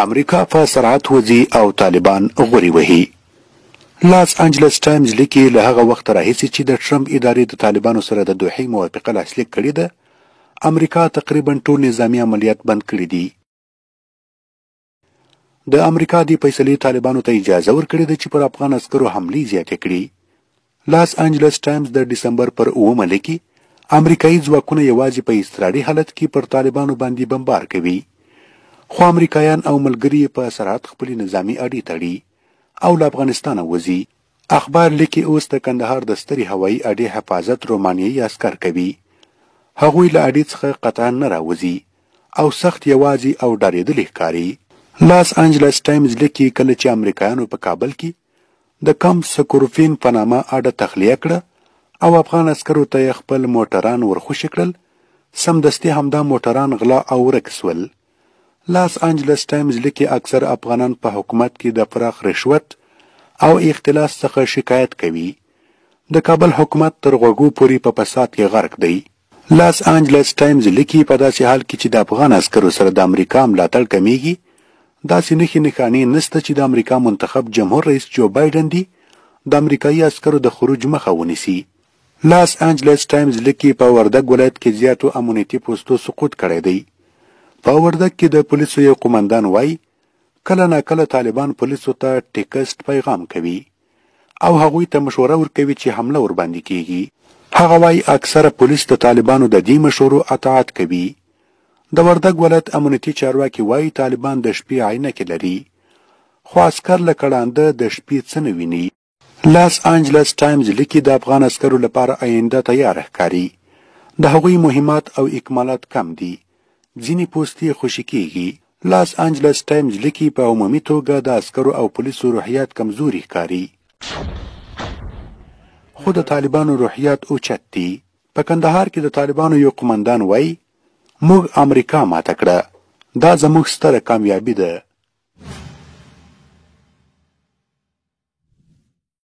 امریکا په سرعت وځي او طالبان غوري وهي. لاس انجلس ټایمز لیکي له هغه وخت راهیسې چې د ټرمپ ادارې د طالبانو سره د دوحې موافقه لاسلیک کړې ده، امریکا تقریبا ټول نظامي عملیات بند کړي دي. د امریکا د فیصلې طالبانو ته اجازه ورکړې ده چې پر افغان عسکرو حملې زیاتې کړي. لاس انجلس ټایمز د ډسمبر پر 9 لیکي امریکایي ځواکونه یوازې په اضطراري حالت کې پر طالبانو باندې بمبار کوي، خو امریکایان او ملګري په سرعت خپلې نظامي اډې تړي او له افغانستانه وځي. اخبار لیکي اوس د کندهار د سترې هوایي اډې حفاظت رومانیایي عسکر کوي. هغوی له اډې څخه قطعا نه راوځي او سخت یوازې او ډارېدلي ښکاري. لاس انجلس ټایمز لیکي کله چې امریکایانو په کابل کې د کم سکورفین په نامه اډه تخلیه کړه او افغان عسکرو ته خپل موټران ورخوشي کړل، سمدستي همدا موټران غلا او ورک سول. لاس انجلس ټایمز لیکي اکثر افغانان په حکومت کې د پراخ رشوت او اختلاس څخه شکایت کوي. د کابل حکومت تر غوږو پورې په فساد کې غرق دی. لاس انجلس ټایمز لیکي په داسې حال کې چې د افغان عسکرو سره د امریکا ملاتړ کمیږي، داسې نښې نښانې نشته چې د امریکا منتخب جمهور رئیس جو بایډن دی د امریکایي عسکرو د خروج مخه ونیسي. لاس انجلس ټایمز لیکي په وردګ ولایت کې زیاتو امنیتي پوستو سقوط کړی دی. په وردګ کې د پولیسو یو قومندان وایي کله ناکله طالبان پولیسو ته ټیکسټ پیغام کوي او هغوی ته مشوره ورکوي چې حمله ورباندې کیږي. هغه وایي اکثره پولیس د طالبانو د دې مشورو اطاعت کوي. د وردګ ولایت امنیتي چارواکي وایي طالبان د شپې عینکې لري، خو عسکر له کړانده د شپې څه نه ویني. لاس انجلس ټایمز لیکي د افغان عسکرو لپاره آینده تیاره ښکاري. د هغوی مهمات او اکمالات کم دي، ځینې پوستې خوشي کیږي. لاس انجلس ټایمز لیکي په عمومي توګه د عسکرو او پولیسو روحیات کمزوري ښکاري، خو د طالبانو روحیات اوچت دي. په کندهار کې د طالبانو یو قومندان وایي موږ امریکا ماته کړه، دا زموږ ستره کامیابي ده.